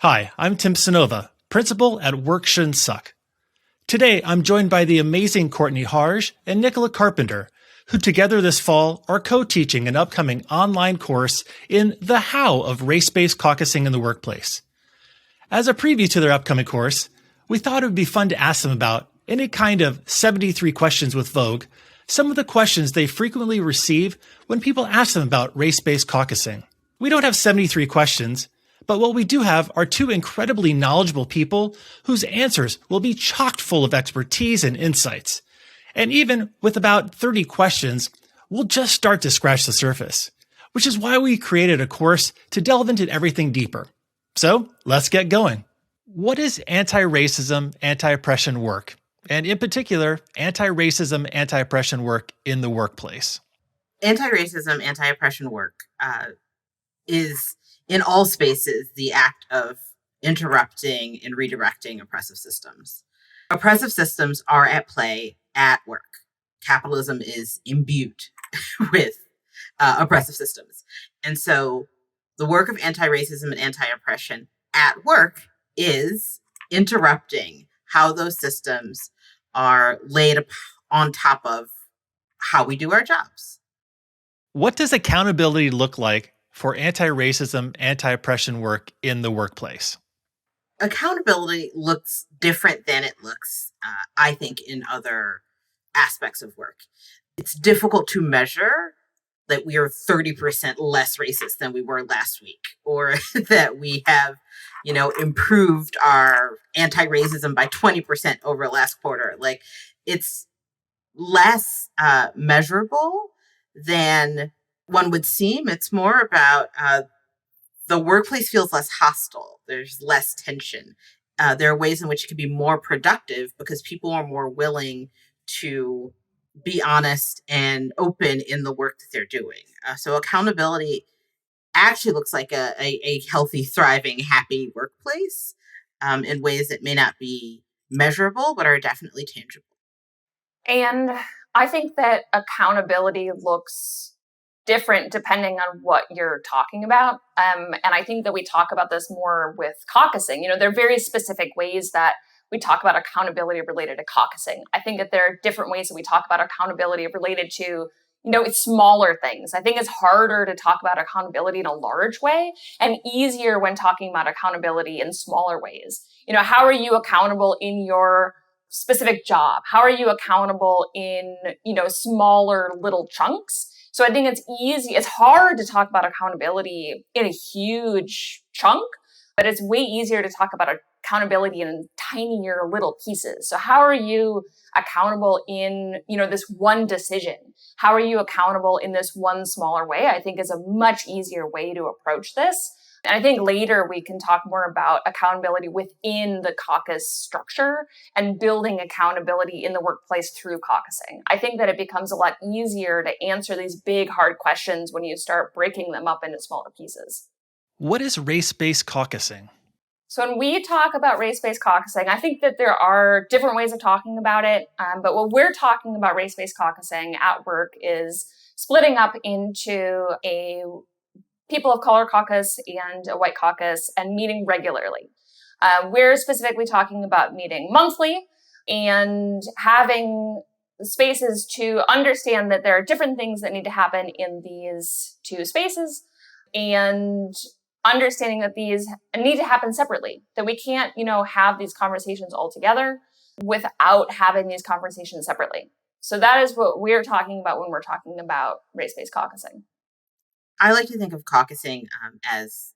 Hi, I'm Tim Cynova, principal at Work Shouldn't Suck. Today, I'm joined by the amazing Courtney Harge and Nicola Carpenter, who together this fall are co-teaching an upcoming online course in the how of race-based caucusing in the workplace. As a preview to their upcoming course, we thought it would be fun to ask them about, in a kind of 73 questions with Vogue, some of the questions they frequently receive when people ask them about race-based caucusing. We don't have 73 questions, but what we do have are two incredibly knowledgeable people whose answers will be chock full of expertise and insights. And even with about 30 questions, we'll just start to scratch the surface, which is why we created a course to delve into everything deeper. So let's get going. What is anti-racism, anti-oppression work? And in particular, anti-racism, anti-oppression work in the workplace? Anti-racism, anti-oppression work is, in all spaces, the act of interrupting and redirecting oppressive systems. Oppressive systems are at play at work. Capitalism is imbued with oppressive systems. And so the work of anti-racism and anti-oppression at work is interrupting how those systems are laid on top of how we do our jobs. What does accountability look like for anti-racism, anti-oppression work in the workplace? Accountability looks different than it looks, I think, in other aspects of work. It's difficult to measure that we are 30% less racist than we were last week, or that we have, improved our anti-racism by 20% over last quarter. Like, it's less measurable than one would seem. It's more about the workplace feels less hostile. There's less tension. There are ways in which it can be more productive because people are more willing to be honest and open in the work that they're doing. So accountability actually looks like a healthy, thriving, happy workplace in ways that may not be measurable, but are definitely tangible. And I think that accountability looks different depending on what you're talking about. And I think that we talk about this more with caucusing. There are very specific ways that we talk about accountability related to caucusing. I think that there are different ways that we talk about accountability related to, smaller things. I think it's harder to talk about accountability in a large way and easier when talking about accountability in smaller ways. How are you accountable in your specific job? How are you accountable in, smaller little chunks? So I think it's hard to talk about accountability in a huge chunk, but it's way easier to talk about accountability in tinier little pieces. So how are you accountable in, this one decision? How are you accountable in this one smaller way? I think is a much easier way to approach this. And I think later we can talk more about accountability within the caucus structure and building accountability in the workplace through caucusing. I think that it becomes a lot easier to answer these big, hard questions when you start breaking them up into smaller pieces. What is race-based caucusing? So when we talk about race-based caucusing, I think that there are different ways of talking about it. But what we're talking about race-based caucusing at work is splitting up into a people of color caucus and a white caucus and meeting regularly. We're specifically talking about meeting monthly and having spaces to understand that there are different things that need to happen in these two spaces and understanding that these need to happen separately, that we can't, have these conversations all together without having these conversations separately. So that is what we're talking about when we're talking about race-based caucusing. I like to think of caucusing as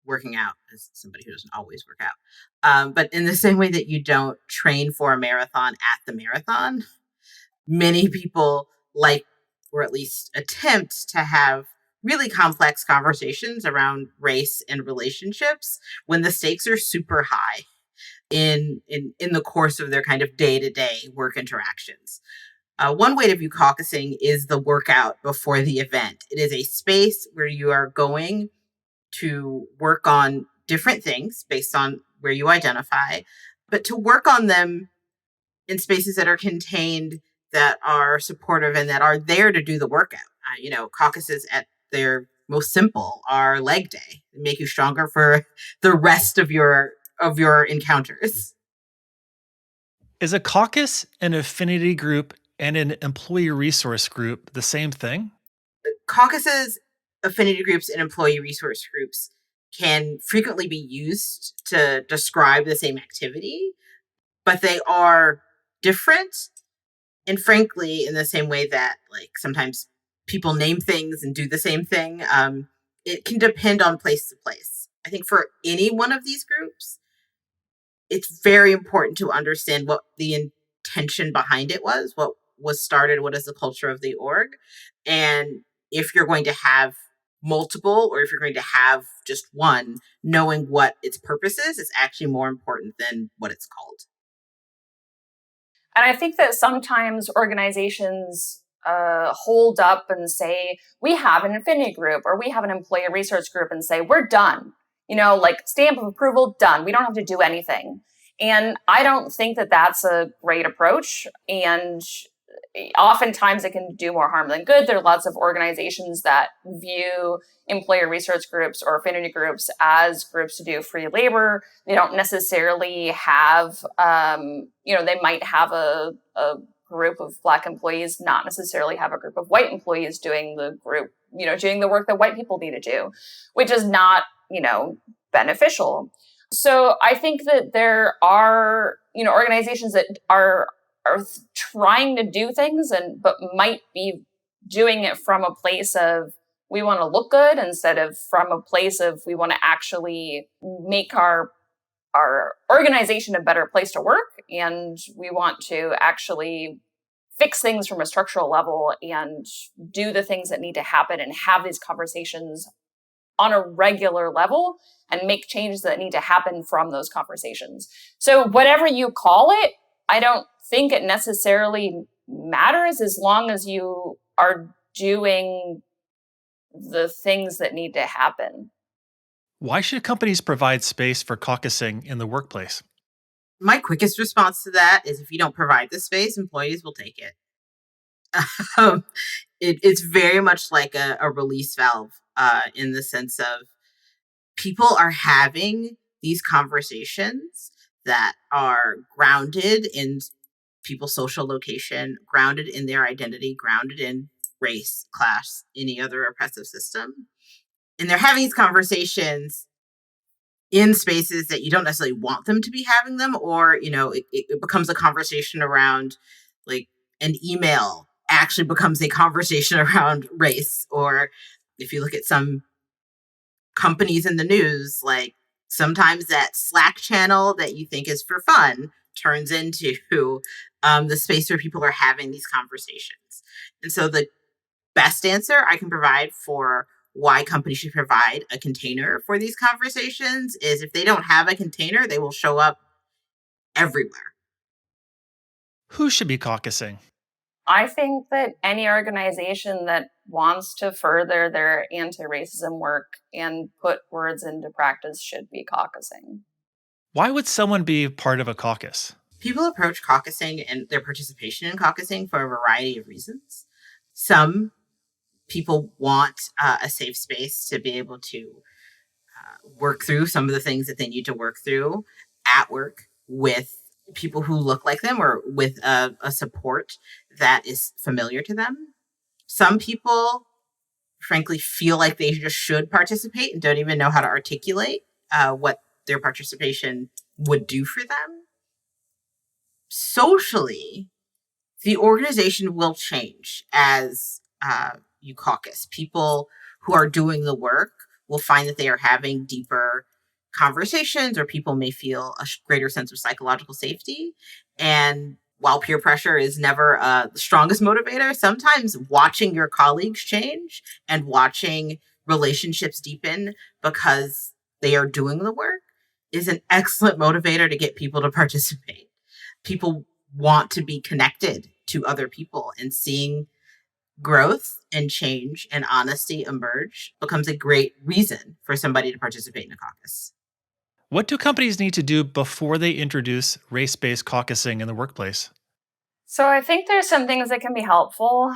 working out, as somebody who doesn't always work out. But in the same way that you don't train for a marathon at the marathon, many people like, or at least attempt to have really complex conversations around race and relationships when the stakes are super high in the course of their kind of day-to-day work interactions. One way to view caucusing is the workout before the event. It is a space where you are going to work on different things based on where you identify, but to work on them in spaces that are contained, that are supportive, and that are there to do the workout. Caucuses at their most simple are leg day. They make you stronger for the rest of your encounters. Is a caucus an affinity group and an employee resource group the same thing? Caucuses, affinity groups, and employee resource groups can frequently be used to describe the same activity, but they are different. And frankly, in the same way that like sometimes people name things and do the same thing, it can depend on place to place. I think for any one of these groups, it's very important to understand what the intention behind it was, what was started, what is the culture of the org. And if you're going to have multiple or if you're going to have just one, knowing what its purpose is actually more important than what it's called. And I think that sometimes organizations hold up and say, we have an affinity group or we have an employee research group and say, we're done. Like stamp of approval, done. We don't have to do anything. And I don't think that that's a great approach. And oftentimes it can do more harm than good. There are lots of organizations that view employer research groups or affinity groups as groups to do free labor. They don't necessarily have, they might have a group of Black employees, not necessarily have a group of white employees doing the work that white people need to do, which is not, beneficial. So I think that there are, organizations that are trying to do things but might be doing it from a place of we want to look good instead of from a place of we want to actually make our organization a better place to work, and we want to actually fix things from a structural level and do the things that need to happen and have these conversations on a regular level and make changes that need to happen from those conversations. So whatever you call it, I don't think it necessarily matters as long as you are doing the things that need to happen. Why should companies provide space for caucusing in the workplace? My quickest response to that is if you don't provide the space, employees will take it. It's very much like a release valve in the sense of people are having these conversations that are grounded in people's social location, grounded in their identity, grounded in race, class, any other oppressive system. And they're having these conversations in spaces that you don't necessarily want them to be having them, or, it becomes a conversation around like an email actually becomes a conversation around race. Or if you look at some companies in the news, like sometimes that Slack channel that you think is for fun turns into the space where people are having these conversations. And so the best answer I can provide for why companies should provide a container for these conversations is if they don't have a container, they will show up everywhere. Who should be caucusing? I think that any organization that wants to further their anti-racism work and put words into practice should be caucusing. Why would someone be part of a caucus? People approach caucusing and their participation in caucusing for a variety of reasons. Some people want a safe space to be able to work through some of the things that they need to work through at work with people who look like them or with a support that is familiar to them. Some people, frankly, feel like they just should participate and don't even know how to articulate what their participation would do for them. Socially, the organization will change as you caucus. People who are doing the work will find that they are having deeper conversations, or people may feel a greater sense of psychological safety. And while peer pressure is never the strongest motivator, sometimes watching your colleagues change and watching relationships deepen because they are doing the work is an excellent motivator to get people to participate. People want to be connected to other people, and seeing growth and change and honesty emerge becomes a great reason for somebody to participate in a caucus. What do companies need to do before they introduce race-based caucusing in the workplace? So I think there's some things that can be helpful.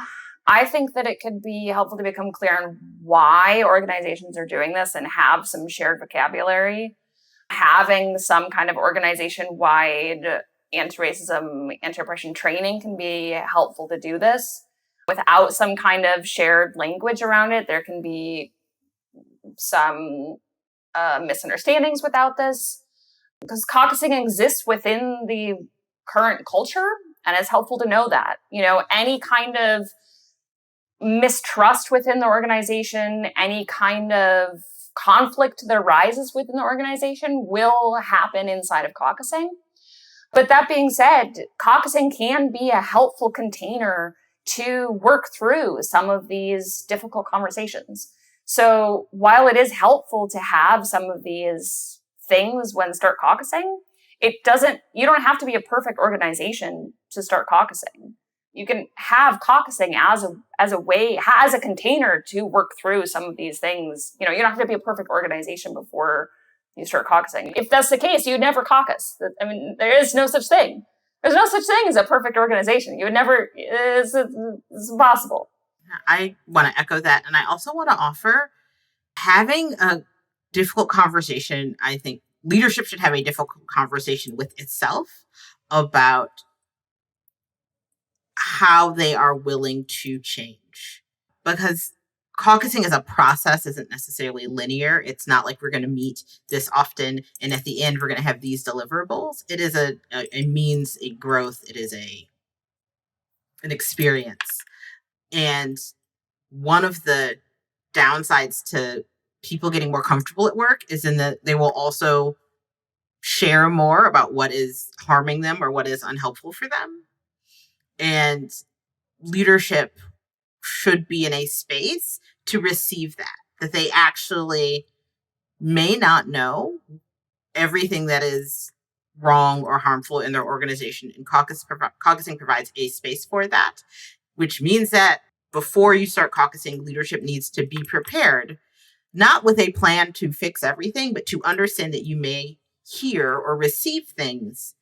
I think that it could be helpful to become clear on why organizations are doing this and have some shared vocabulary. Having some kind of organization-wide anti-racism, anti-oppression training can be helpful to do this. Without some kind of shared language around it, there can be some misunderstandings without this. Because caucusing exists within the current culture, and it's helpful to know that. Any kind of mistrust within the organization, any kind of conflict that arises within the organization will happen inside of caucusing. But that being said, caucusing can be a helpful container to work through some of these difficult conversations. So while it is helpful to have some of these things when start caucusing, you don't have to be a perfect organization to start caucusing. You can have caucusing as a container to work through some of these things. You don't have to be a perfect organization before you start caucusing. If that's the case, you'd never caucus. There is no such thing. There's no such thing as a perfect organization. You would never. It's impossible. I want to echo that, and I also want to offer having a difficult conversation. I think leadership should have a difficult conversation with itself about how they are willing to change. Because caucusing as a process isn't necessarily linear. It's not like we're going to meet this often and at the end we're going to have these deliverables. It is a means, a growth. It is an experience. And one of the downsides to people getting more comfortable at work is in that they will also share more about what is harming them or what is unhelpful for them. And leadership should be in a space to receive that they actually may not know everything that is wrong or harmful in their organization. And caucusing provides a space for that, which means that before you start caucusing, leadership needs to be prepared, not with a plan to fix everything, but to understand that you may hear or receive things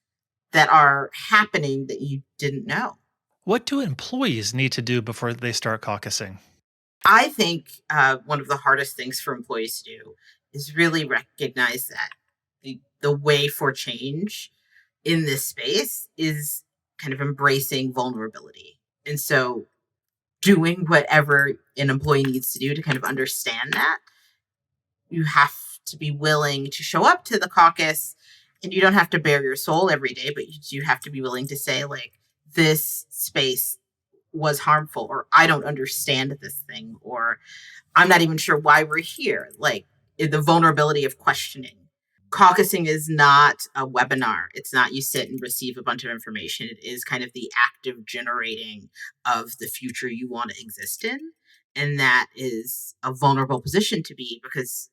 that are happening that you didn't know. What do employees need to do before they start caucusing? I think one of the hardest things for employees to do is really recognize that the way for change in this space is kind of embracing vulnerability. And so doing whatever an employee needs to do to kind of understand that, you have to be willing to show up to the caucus, and you don't have to bare your soul every day, but you do have to be willing to say, like, this space was harmful, or I don't understand this thing, or I'm not even sure why we're here. Like, the vulnerability of questioning. Caucusing is not a webinar. It's not you sit and receive a bunch of information. It is kind of the active generating of the future you want to exist in. And that is a vulnerable position to be, because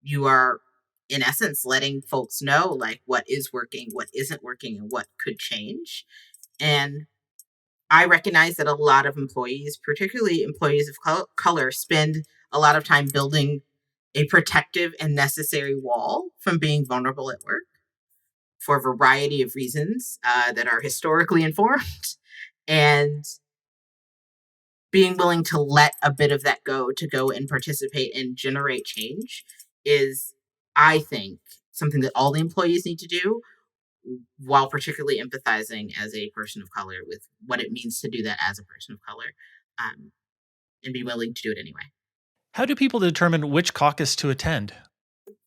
you are, in essence, letting folks know, like, what is working, what isn't working, and what could change. And I recognize that a lot of employees, particularly employees of color, spend a lot of time building a protective and necessary wall from being vulnerable at work for a variety of reasons that are historically informed. And being willing to let a bit of that go to go and participate and generate change is, I think, something that all the employees need to do, while particularly empathizing as a person of color with what it means to do that as a person of color, and be willing to do it anyway. How do people determine which caucus to attend?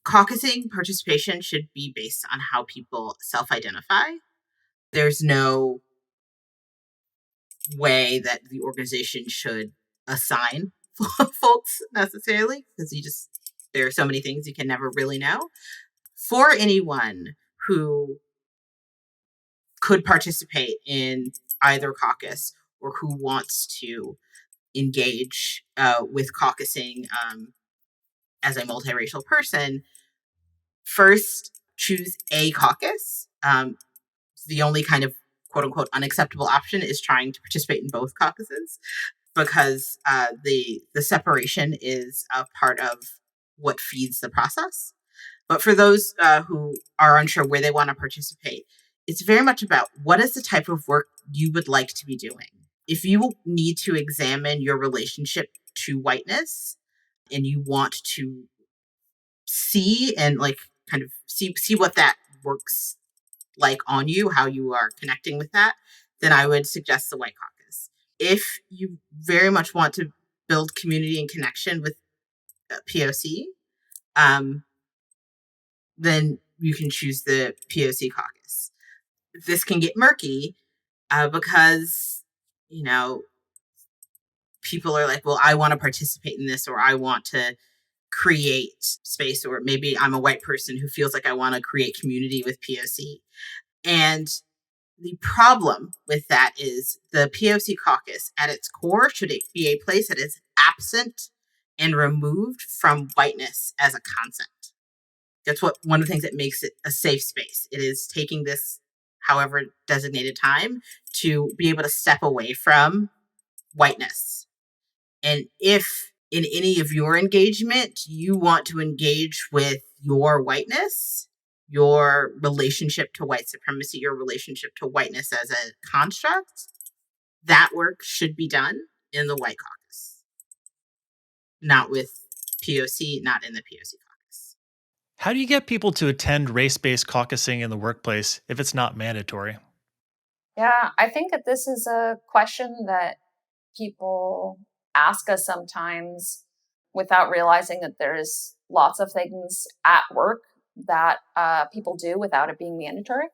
Caucusing participation should be based on how people self-identify. There's no way that the organization should assign folks necessarily, because there are so many things you can never really know. For anyone who could participate in either caucus or who wants to engage with caucusing as a multiracial person, first choose a caucus. The only kind of quote unquote unacceptable option is trying to participate in both caucuses, because the separation is a part of what feeds the process. But for those who are unsure where they want to participate, it's very much about what is the type of work you would like to be doing. if you need to examine your relationship to whiteness and you want to see and like kind of see what that works like on you, how you are connecting with that, then I would suggest the White Caucus. If you very much want to build community and connection with POC, then you can choose the POC caucus. This can get murky because, you know, people are like, well, I want to participate in this, or I want to create space, or maybe I'm a white person who feels like I want to create community with POC. And the problem with that is the POC caucus at its core should be a place that is absent and removed from whiteness as a concept. That's one of the things that makes it a safe space. It is taking this, however designated time, to be able to step away from whiteness. And if in any of your engagement, you want to engage with your whiteness, your relationship to white supremacy, your relationship to whiteness as a construct, that work should be done in the White Caucus, not with POC, not in the POC caucus. How do you get people to attend race-based caucusing in the workplace if it's not mandatory? Yeah, I think that this is a question that people ask us sometimes without realizing that there's lots of things at work that people do without it being mandatory.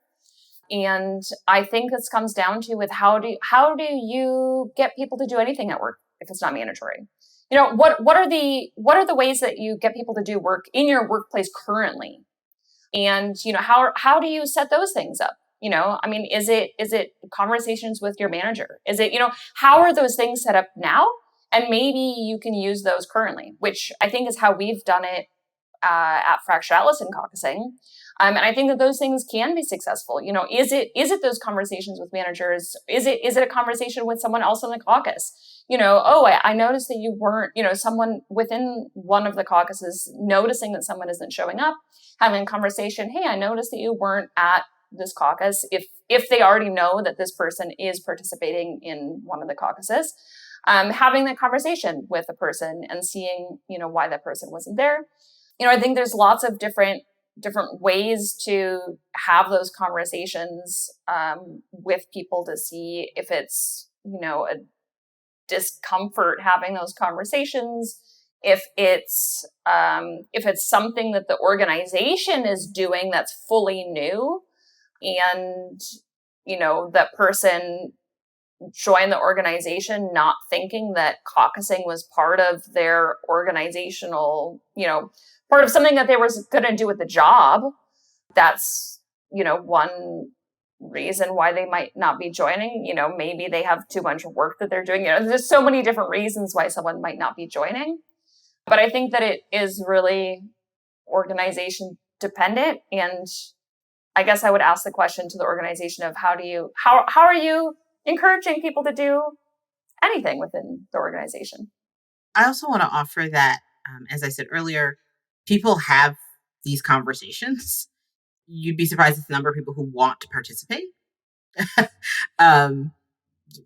And I think this comes down to with how do you get people to do anything at work if it's not mandatory? You know, what are the ways that you get people to do work in your workplace currently? And you know, how do you set those things up? You know, I mean, is it conversations with your manager? Is it, you know, how are those things set up now? And maybe you can use those currently, which I think is how we've done it at Fractalis and Caucusing. And I think that those things can be successful. You know, is it those conversations with managers? Is it a conversation with someone else in the caucus? You know, oh, I noticed that you weren't, you know, someone within one of the caucuses noticing that someone isn't showing up, having a conversation. Hey, I noticed that you weren't at this caucus. If they already know that this person is participating in one of the caucuses, having that conversation with the person and seeing, you know, why that person wasn't there. You know, I think there's lots of different ways to have those conversations with people to see if it's, you know, a discomfort having those conversations, if it's something that the organization is doing that's fully new, and you know, that person joined the organization not thinking that caucusing was part of their organizational, you know, part of something that they were going to do with the job. That's, you know, one reason why they might not be joining. You know, maybe they have too much work that they're doing. You know, there's so many different reasons why someone might not be joining. But I think that it is really organization dependent. And I guess I would ask the question to the organization of how are you encouraging people to do anything within the organization? I also want to offer that, as I said earlier, people have these conversations. You'd be surprised at the number of people who want to participate.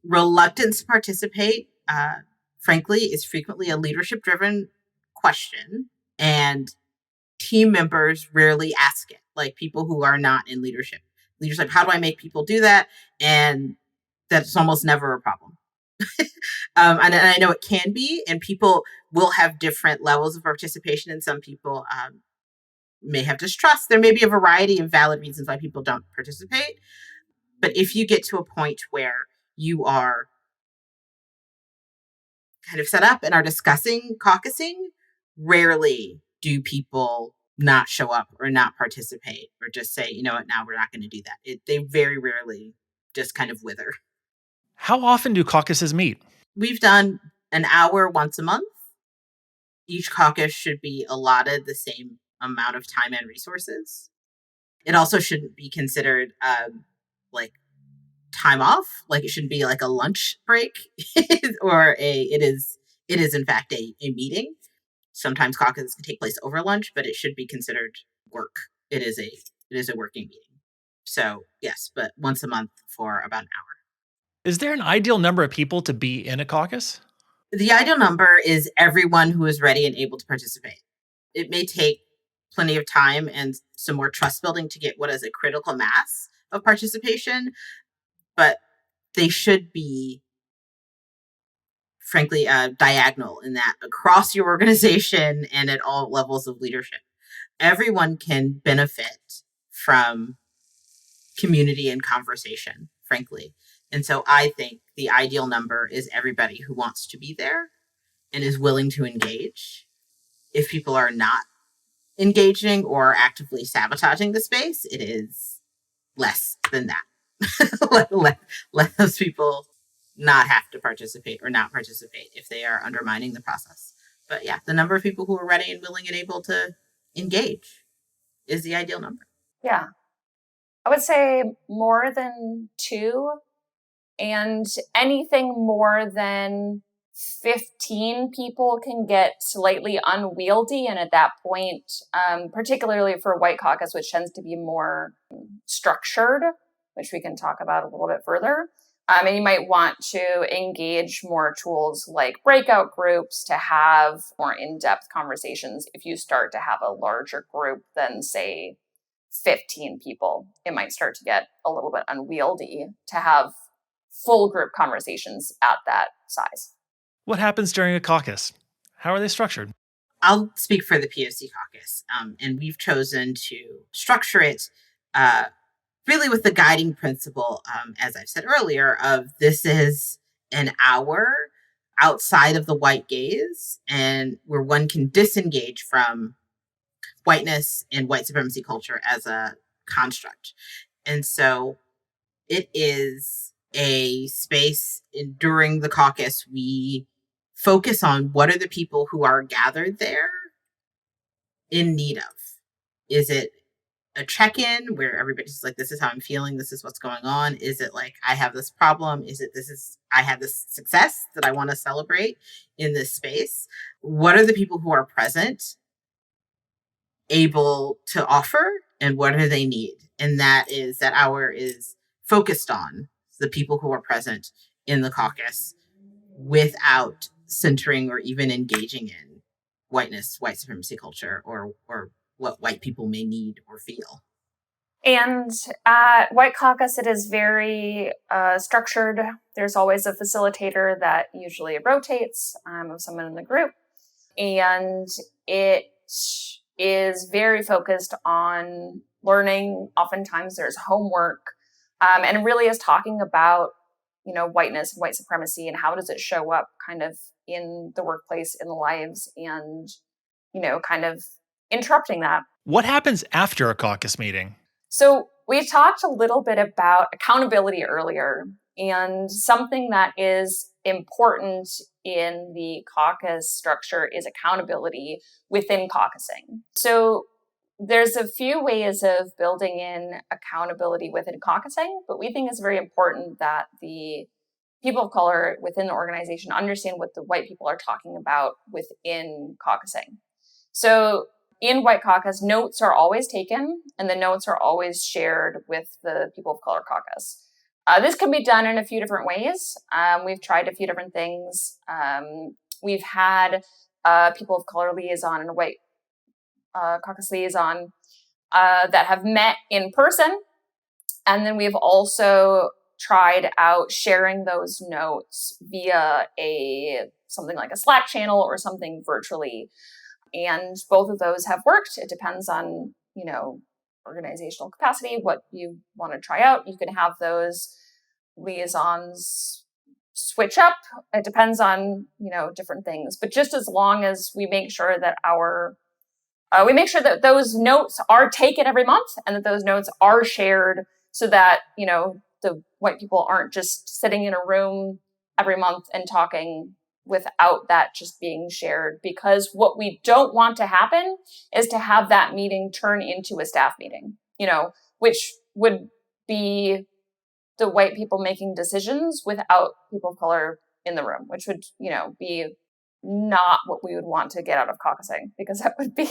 Reluctance to participate, frankly, is frequently a leadership-driven question, and team members rarely ask it. Like people who are not in leadership. Leaders like, how do I make people do that? And that's almost never a problem. And I know it can be, and people will have different levels of participation, and some people may have distrust. There may be a variety of valid reasons why people don't participate. But if you get to a point where you are kind of set up and are discussing caucusing, rarely do people not show up or not participate or just say, you know what, now we're not going to do that. They very rarely just kind of wither. How often do caucuses meet? We've done an hour once a month. Each caucus should be allotted the same amount of time and resources. It also shouldn't be considered like time off. Like it shouldn't be like a lunch break or it is in fact a meeting. Sometimes caucuses can take place over lunch, but it should be considered work. It is a working meeting. So yes, but once a month for about an hour. Is there an ideal number of people to be in a caucus? The ideal number is everyone who is ready and able to participate. It may take plenty of time and some more trust building to get what is a critical mass of participation, but they should be, frankly, diagonal in that across your organization and at all levels of leadership. Everyone can benefit from community and conversation, frankly. And so I think the ideal number is everybody who wants to be there and is willing to engage. If people are not engaging or actively sabotaging the space, it is less than that. let those people not have to participate or not participate if they are undermining the process. But yeah, the number of people who are ready and willing and able to engage is the ideal number. Yeah. I would say more than 2, and anything more than 15 people can get slightly unwieldy. And at that point, particularly for White Caucus, which tends to be more structured, which we can talk about a little bit further. And you might want to engage more tools like breakout groups to have more in-depth conversations. If you start to have a larger group than, say, 15 people, it might start to get a little bit unwieldy to have full group conversations at that size. What happens during a caucus? How are they structured? I'll speak for the POC caucus, and we've chosen to structure it really with the guiding principle, as I've said earlier, of this is an hour outside of the white gaze and where one can disengage from whiteness and white supremacy culture as a construct. And so it is a space during the caucus, we focus on what are the people who are gathered there in need of. Is it a check-in where everybody's like, this is how I'm feeling, this is what's going on? Is it like, I have this problem? Is it I have this success that I want to celebrate in this space? What are the people who are present able to offer, and what do they need? And that hour is focused on the people who are present in the caucus without centering or even engaging in whiteness, white supremacy culture, or what white people may need or feel. And at White Caucus, it is very structured. There's always a facilitator that usually rotates of someone in the group. And it is very focused on learning. Oftentimes there's homework, and really is talking about, whiteness, white supremacy, and how does it show up kind of in the workplace, in the lives, and, kind of interrupting that. What happens after a caucus meeting? So we talked a little bit about accountability earlier, and something that is important in the caucus structure is accountability within caucusing. So there's a few ways of building in accountability within caucusing, but we think it's very important that the people of color within the organization understand what the white people are talking about within caucusing. So in White Caucus, notes are always taken, and the notes are always shared with the people of color caucus. This can be done in a few different ways. We've tried a few different things. We've had people of color liaison and a white caucus liaison that have met in person. And then we've also tried out sharing those notes via something like a Slack channel or something virtually. And both of those have worked. It depends on, organizational capacity, what you want to try out. You can have those liaisons switch up. It depends on, different things. But just as long as we make sure that those notes are taken every month and that those notes are shared so that, the white people aren't just sitting in a room every month and talking without that just being shared. Because what we don't want to happen is to have that meeting turn into a staff meeting, which would be the white people making decisions without people of color in the room, which would, be not what we would want to get out of caucusing, because that would be,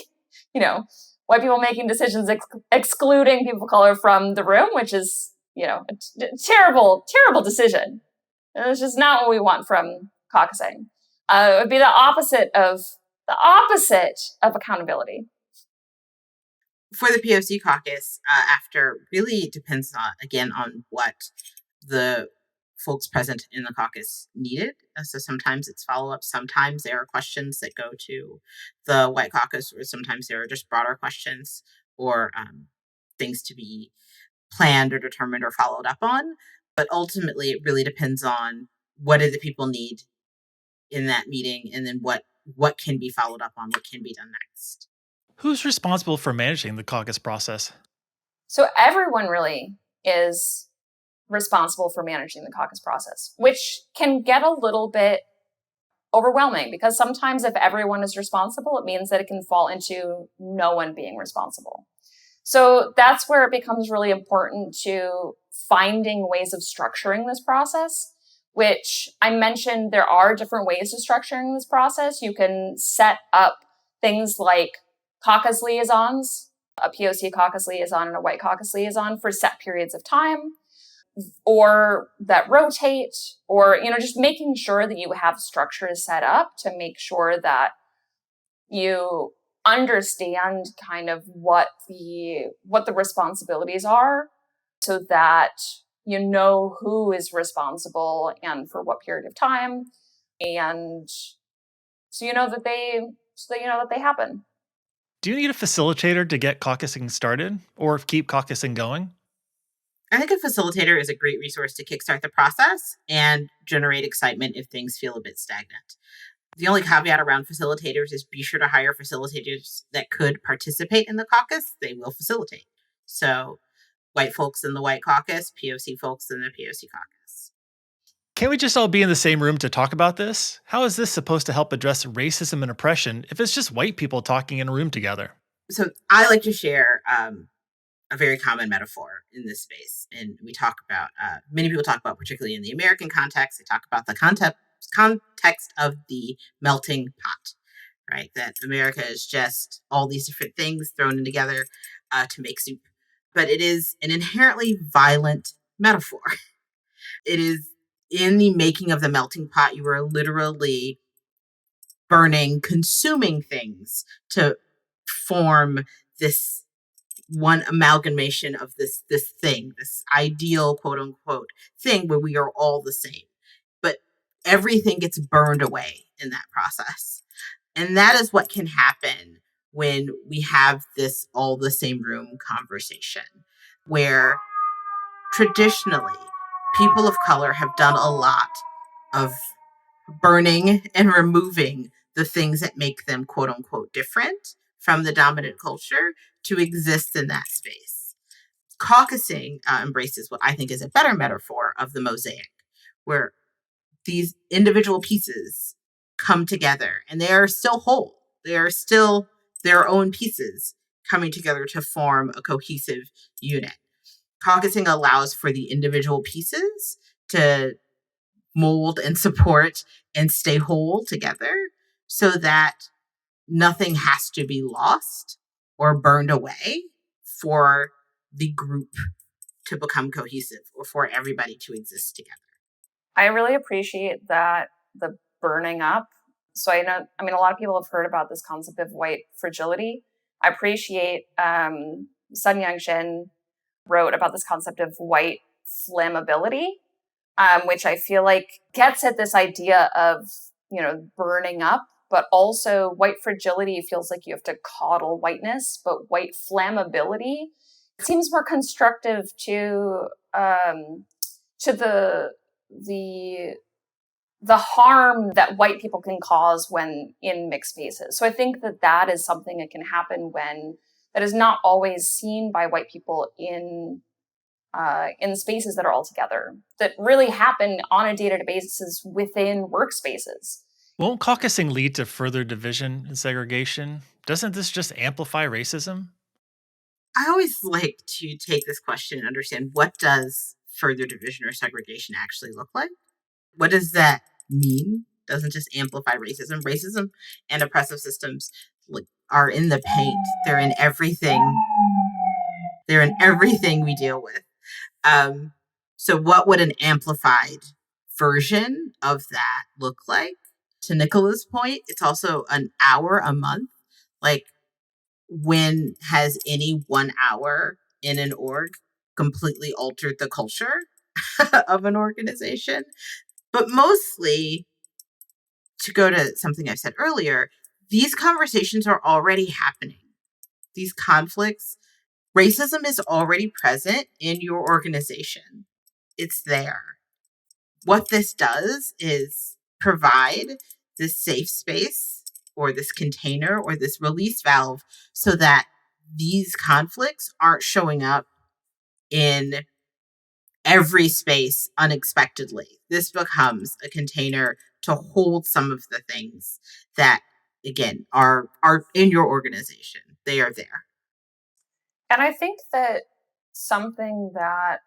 white people making decisions excluding people of color from the room, which is, a terrible, terrible decision. And it's just not what we want from caucusing. It would be the opposite of accountability. For the POC caucus, after really depends on, again, on what the folks present in the caucus needed. So sometimes it's follow-up. Sometimes there are questions that go to the white caucus, or sometimes there are just broader questions or things to be planned or determined or followed up on. But ultimately, it really depends on what do the people need in that meeting, and then what can be followed up on, what can be done next. Who's responsible for managing the caucus process? So everyone really is responsible for managing the caucus process, which can get a little bit overwhelming because sometimes if everyone is responsible, it means that it can fall into no one being responsible. So that's where it becomes really important to finding ways of structuring this process, which I mentioned there are different ways of structuring this process. You can set up things like caucus liaisons, a POC caucus liaison and a white caucus liaison for set periods of time, or that rotate, or, just making sure that you have structures set up to make sure that you understand kind of what the responsibilities are so that you know who is responsible and for what period of time, and so you know that they happen. Do you need a facilitator to get caucusing started or keep caucusing going? I think a facilitator is a great resource to kickstart the process and generate excitement if things feel a bit stagnant. The only caveat around facilitators is be sure to hire facilitators that could participate in the caucus. They will facilitate. So white folks in the white caucus, POC folks in the POC caucus. Can't we just all be in the same room to talk about this? How is this supposed to help address racism and oppression if it's just white people talking in a room together? So I like to share a very common metaphor in this space. And we talk about, many people talk about, particularly in the American context, they talk about the context of the melting pot, right? That America is just all these different things thrown in together to make soup. But it is an inherently violent metaphor. It is in the making of the melting pot, you are literally burning, consuming things to form this one amalgamation of this thing, this ideal, quote unquote, thing where we are all the same. But everything gets burned away in that process. And that is what can happen when we have this all the same room conversation, where traditionally people of color have done a lot of burning and removing the things that make them, quote unquote, different from the dominant culture to exist in that space. Caucusing embraces what I think is a better metaphor of the mosaic, where these individual pieces come together and they are still whole. They are still their own pieces coming together to form a cohesive unit. Caucusing allows for the individual pieces to mold and support and stay whole together so that nothing has to be lost or burned away for the group to become cohesive or for everybody to exist together. I really appreciate that, the burning up. So a lot of people have heard about this concept of white fragility. I appreciate Sun Young-shin wrote about this concept of white flammability, which I feel like gets at this idea of, burning up, but also white fragility feels like you have to coddle whiteness, but white flammability seems more constructive to the harm that white people can cause when in mixed spaces. So I think that is something that can happen that is not always seen by white people in spaces that are all together, that really happen on a day-to-day basis within workspaces. Won't caucusing lead to further division and segregation? Doesn't this just amplify racism? I always like to take this question and understand, what does further division or segregation actually look like? What does that mean? Doesn't just amplify racism. Racism and oppressive systems are in the paint. They're in everything. We deal with. So what would an amplified version of that look like? To Nicola's point, it's also an hour a month. Like, when has any 1 hour in an org completely altered the culture of an organization? But mostly, to go to something I said earlier, these conversations are already happening. These conflicts, racism is already present in your organization. It's there. What this does is provide this safe space or this container or this release valve so that these conflicts aren't showing up in every space unexpectedly. This becomes a container to hold some of the things that, again, are in your organization. They are there. And I think that something that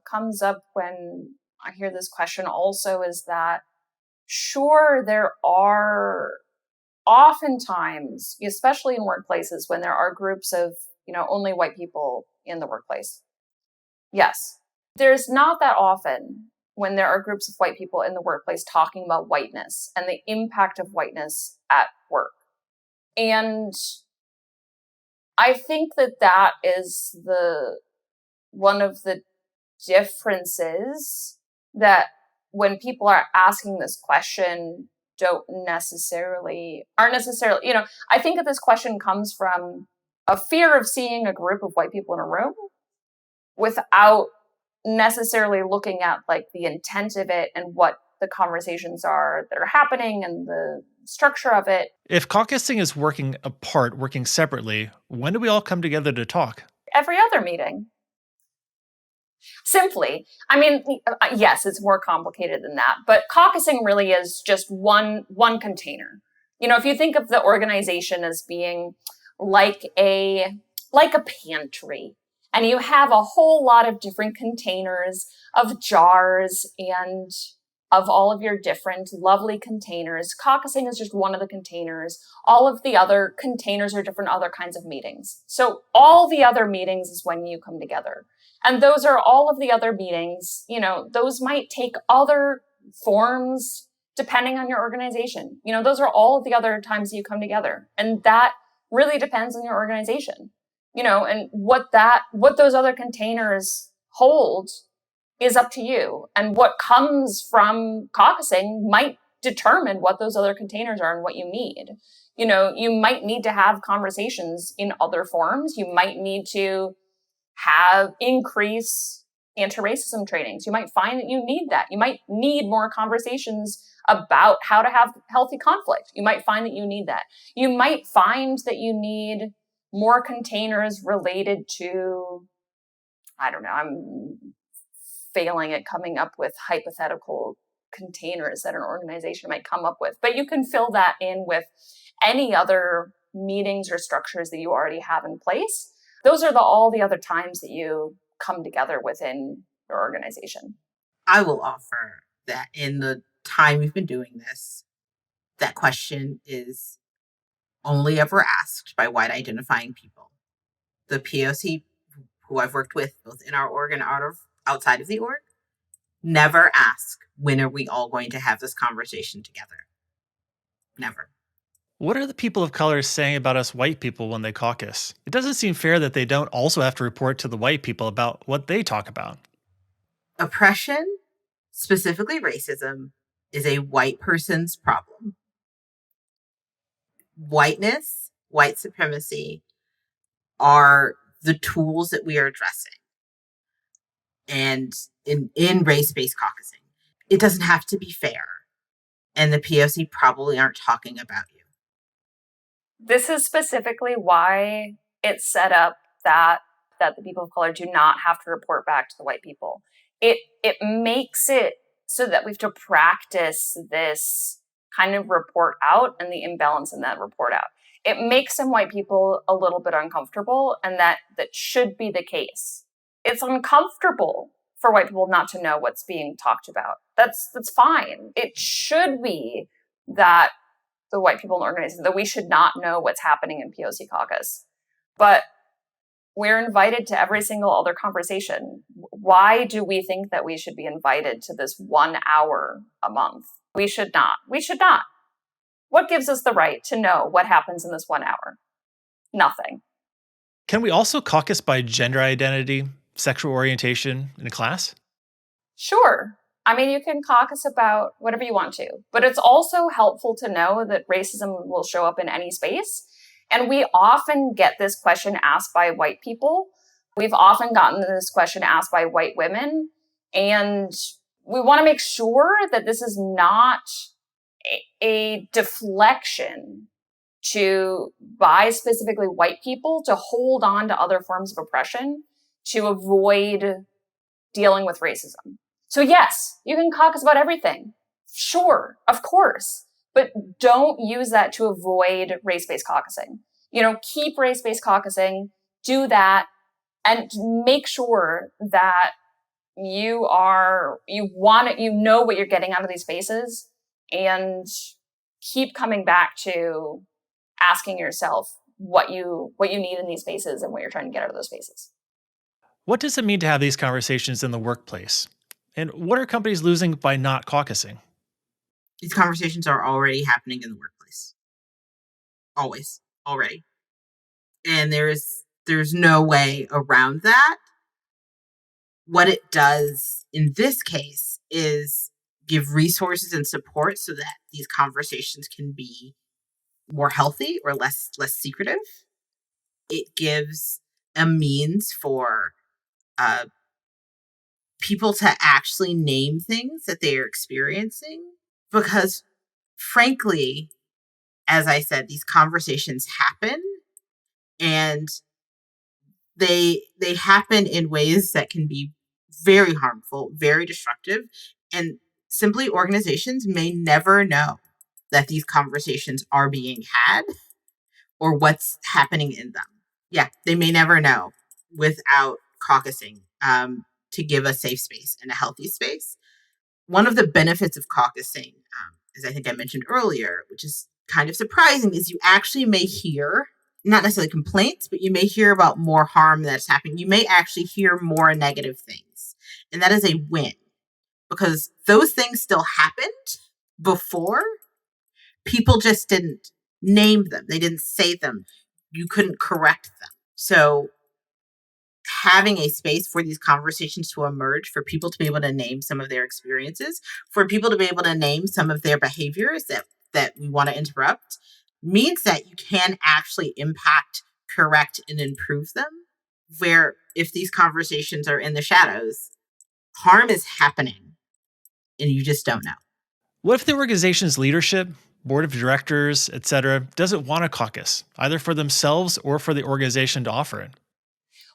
comes up when I hear this question also is that, sure, there are oftentimes, especially in workplaces, when there are groups of, only white people in the workplace. Yes, there's not that often when there are groups of white people in the workplace talking about whiteness and the impact of whiteness at work. And I think that is one of the differences that when people are asking this question aren't necessarily, I think that this question comes from a fear of seeing a group of white people in a room without necessarily looking at like the intent of it and what the conversations are that are happening and the structure of it. If caucusing is working apart, working separately, when do we all come together to talk? Every other meeting. Simply, yes, it's more complicated than that, but caucusing really is just one container. If you think of the organization as being like a pantry, and you have a whole lot of different containers of jars and of all of your different lovely containers. Caucusing is just one of the containers. All of the other containers are different other kinds of meetings. So all the other meetings is when you come together. And those are all of the other meetings. Those might take other forms depending on your organization. Those are all of the other times you come together. And that really depends on your organization. And what those other containers hold is up to you. And what comes from caucusing might determine what those other containers are and what you need. You might need to have conversations in other forms. You might need to increase anti-racism trainings. You might find that you need that. You might need more conversations about how to have healthy conflict. You might find that you need that. You might find that you need more containers related to, I don't know, I'm failing at coming up with hypothetical containers that an organization might come up with. But you can fill that in with any other meetings or structures that you already have in place. Those are all the other times that you come together within your organization. I will offer that in the time we've been doing this, that question is only ever asked by white identifying people. The POC who I've worked with both in our org and outside of the org never ask, when are we all going to have this conversation together? Never. What are the people of color saying about us white people when they caucus? It doesn't seem fair that they don't also have to report to the white people about what they talk about. Oppression, specifically racism, is a white person's problem. Whiteness, white supremacy are the tools that we are addressing. And in race-based caucusing, it doesn't have to be fair. And the POC probably aren't talking about you. This is specifically why it's set up that the people of color do not have to report back to the white people. It makes it so that we have to practice this kind of report out and the imbalance in that report out. It makes some white people a little bit uncomfortable, and that should be the case. It's uncomfortable for white people not to know what's being talked about. That's fine. It should be that the white people in the organization, that we should not know what's happening in POC caucus. But we're invited to every single other conversation. Why do we think that we should be invited to this 1 hour a month? We should not. We should not. What gives us the right to know what happens in this 1 hour? Nothing. Can we also caucus by gender identity, sexual orientation in a class? Sure. I mean, you can caucus about whatever you want to, but it's also helpful to know that racism will show up in any space. And we often get this question asked by white people. We've often gotten this question asked by white women. And we want to make sure that this is not a deflection by specifically white people to hold on to other forms of oppression to avoid dealing with racism. So yes, you can caucus about everything. Sure, of course. But don't use that to avoid race-based caucusing. Keep race-based caucusing, do that, and make sure that you know what you're getting out of these spaces, and keep coming back to asking yourself what you need in these spaces and what you're trying to get out of those spaces. What does it mean to have these conversations in the workplace? And what are companies losing by not caucusing? These conversations are already happening in the workplace. Always. Already. And there's no way around that. What it does in this case is give resources and support so that these conversations can be more healthy or less secretive. It gives a means for people to actually name things that they are experiencing, because frankly, as I said, these conversations happen, and they happen in ways that can be very harmful, very destructive, and simply organizations may never know that these conversations are being had or what's happening in them. Yeah, they may never know without caucusing to give a safe space and a healthy space. One of the benefits of caucusing, as I think I mentioned earlier, which is kind of surprising, is you actually may hear, not necessarily complaints, but you may hear about more harm that's happening. You may actually hear more negative things. And that is a win, because those things still happened before. People just didn't name them. They didn't say them. You couldn't correct them. So having a space for these conversations to emerge, for people to be able to name some of their experiences, for people to be able to name some of their behaviors that we want to interrupt, means that you can actually impact, correct, and improve them. Where if these conversations are in the shadows, harm is happening and you just don't know. What if the organization's leadership, board of directors, etc., doesn't want a caucus, either for themselves or for the organization to offer it?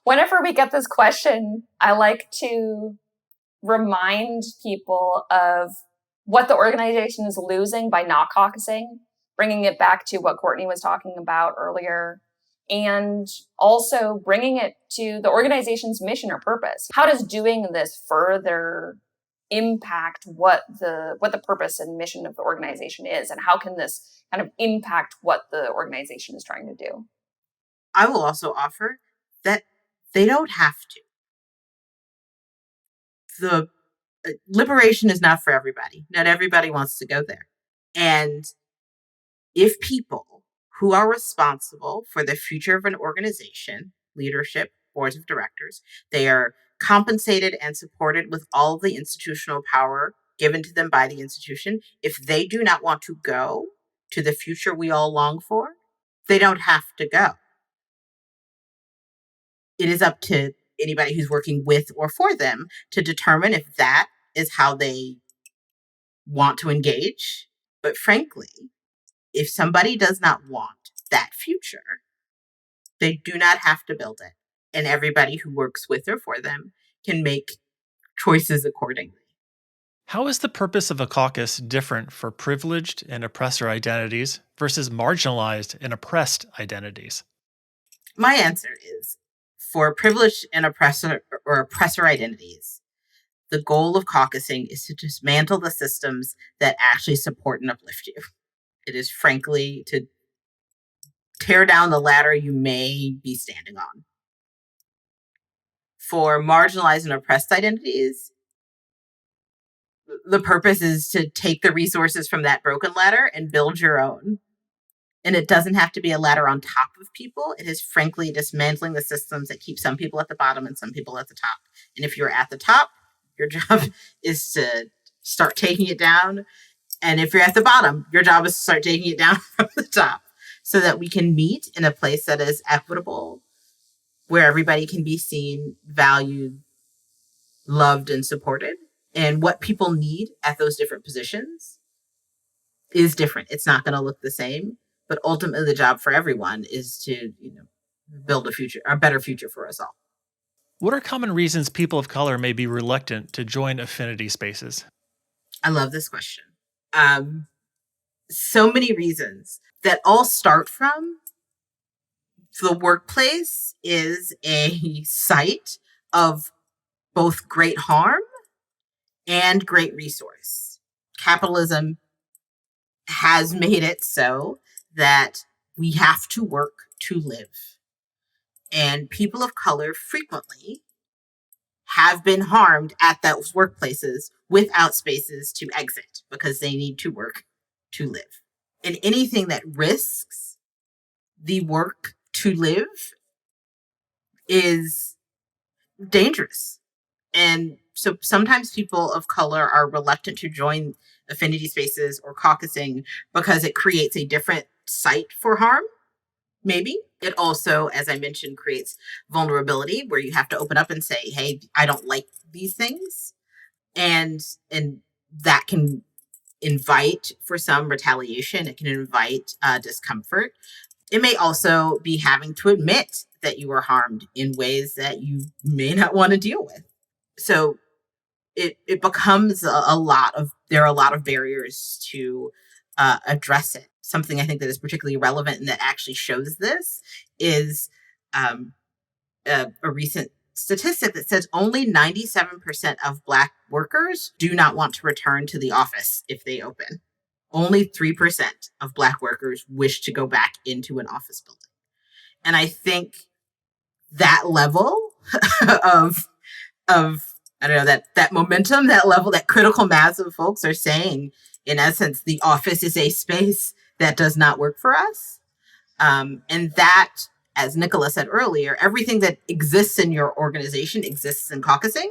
Whenever we get this question, I like to remind people of what the organization is losing by not caucusing, bringing it back to what Courtney was talking about earlier, and also bringing it to the organization's mission or purpose. How does doing this further impact what the purpose and mission of the organization is, and how can this kind of impact what the organization is trying to do? I will also offer that they don't have to. The liberation is not for everybody. Not everybody wants to go there. And if people who are responsible for the future of an organization, leadership, boards of directors, they are compensated and supported with all of the institutional power given to them by the institution. If they do not want to go to the future we all long for, they don't have to go. It is up to anybody who's working with or for them to determine if that is how they want to engage. But frankly, if somebody does not want that future, they do not have to build it. And everybody who works with or for them can make choices accordingly. How is the purpose of a caucus different for privileged and oppressor identities versus marginalized and oppressed identities? My answer is, for privileged and oppressor identities, the goal of caucusing is to dismantle the systems that actually support and uplift you. It is frankly to tear down the ladder you may be standing on. for marginalized and oppressed identities, the purpose is to take the resources from that broken ladder and build your own. And it doesn't have to be a ladder on top of people. It is frankly dismantling the systems that keep some people at the bottom and some people at the top. And if you're at the top, your job is to start taking it down. And if you're at the bottom, your job is to start taking it down from the top so that we can meet in a place that is equitable, where everybody can be seen, valued, loved, and supported. And what people need at those different positions is different. It's not going to look the same. But ultimately, the job for everyone is to, build a better future for us all. What are common reasons people of color may be reluctant to join affinity spaces? I love this question. So many reasons that all start from the workplace is a site of both great harm and great resource. Capitalism has made it so that we have to work to live. And people of color frequently have been harmed at those workplaces without spaces to exit because they need to work to live. And anything that risks the work to live is dangerous. And so sometimes people of color are reluctant to join affinity spaces or caucusing because it creates a different site for harm. Maybe it also, as I mentioned, creates vulnerability where you have to open up and say, hey, I don't like these things. And that can invite for some retaliation. It can invite discomfort. It may also be having to admit that you were harmed in ways that you may not want to deal with. So it becomes there are a lot of barriers to address it. Something I think that is particularly relevant and that actually shows this is a recent statistic that says only 97% of Black workers do not want to return to the office if they open. Only 3% of Black workers wish to go back into an office building. And I think that level of I don't know, that momentum, that level, that critical mass of folks are saying, in essence, the office is a space that does not work for us. And that, as Nicola said earlier, everything that exists in your organization exists in caucusing.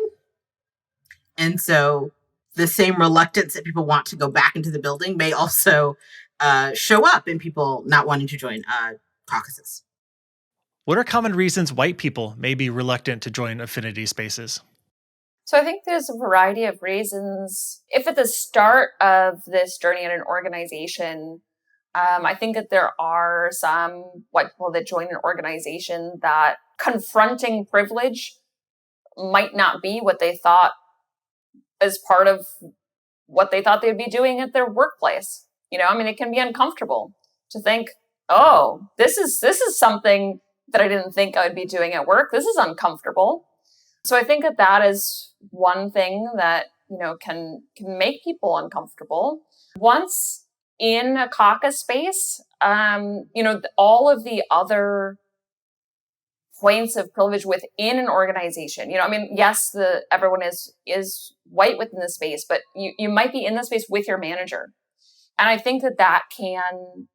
And so the same reluctance that people want to go back into the building may also show up in people not wanting to join caucuses. What are common reasons white people may be reluctant to join affinity spaces? So I think there's a variety of reasons. If at the start of this journey in an organization, I think that there are some white people that join an organization that confronting privilege might not be what they thought as part of what they thought they'd be doing at their workplace. It can be uncomfortable to think, oh, this is something that I didn't think I would be doing at work. This is uncomfortable. So I think that is one thing that, can make people uncomfortable. Once in a caucus space, all of the other points of privilege within an organization, yes, everyone is white within the space, but you might be in the space with your manager. And I think that can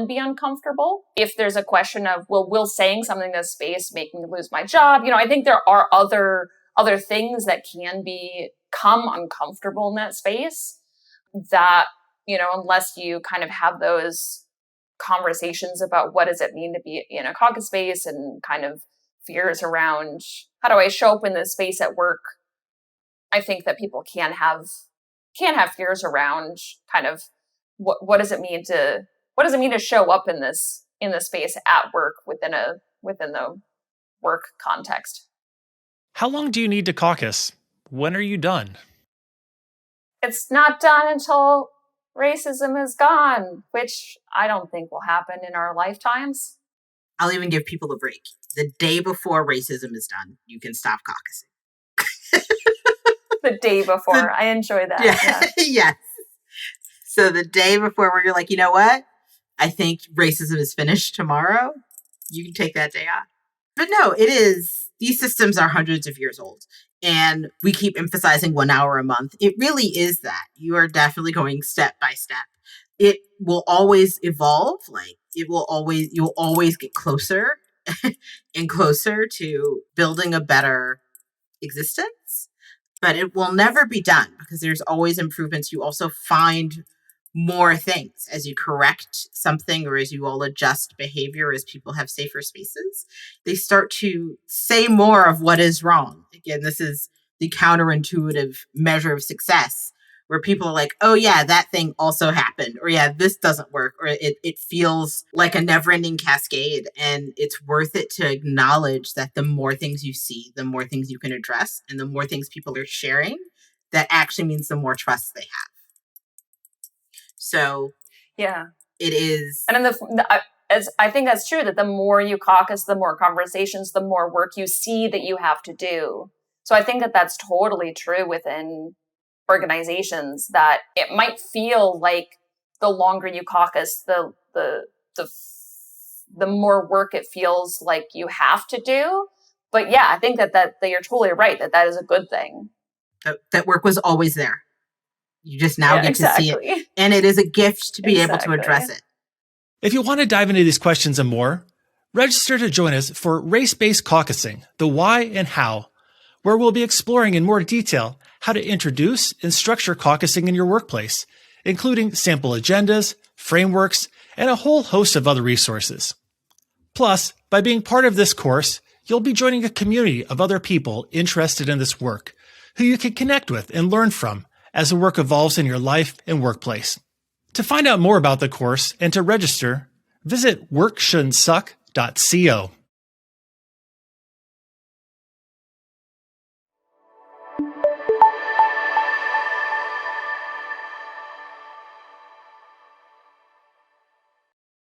be uncomfortable if there's a question of, well, will saying something in this space make me lose my job? I think there are other things that can become uncomfortable in that space that, unless you kind of have those conversations about what does it mean to be in a caucus space and kind of fears around how do I show up in this space at work, I think that people can have fears around kind of what does it mean to show up in this space at work within the work context. How long do you need to caucus? When are you done? It's not done until racism is gone, which I don't think will happen in our lifetimes. I'll even give people a break. The day before racism is done, you can stop caucusing. The day before. I enjoy that. Yeah. Yes. So the day before where you're like, you know what? I think racism is finished tomorrow. You can take that day off. But no, it is these systems are hundreds of years old. And we keep emphasizing 1 hour a month. It really is that. You are definitely going step by step. It will always evolve. Like you'll always get closer and closer to building a better existence, but it will never be done because there's always improvements. You also find more things as you correct something or as you all adjust behavior, as people have safer spaces. They start to say more of what is wrong. Again, this is the counterintuitive measure of success, where people are like, oh yeah, that thing also happened, or yeah, this doesn't work, or it feels like a never-ending cascade. And it's worth it to acknowledge that the more things you see, the more things you can address, and the more things people are sharing, that actually means the more trust they have. So yeah, it is. And I think that's true, that the more you caucus, the more conversations, the more work you see that you have to do. So I think that that's totally true within organizations, that it might feel like the longer you caucus, the more work it feels like you have to do. But yeah, I think that you're totally right, that is a good thing. That work was always there. You just now get to see it. And it is a gift to be able to address it. If you want to dive into these questions and more, register to join us for Race-Based Caucusing, the why and how, where we'll be exploring in more detail how to introduce and structure caucusing in your workplace, including sample agendas, frameworks, and a whole host of other resources. Plus, by being part of this course, you'll be joining a community of other people interested in this work, who you can connect with and learn from as the work evolves in your life and workplace. To find out more about the course and to register, visit workshouldn'tsuck.co.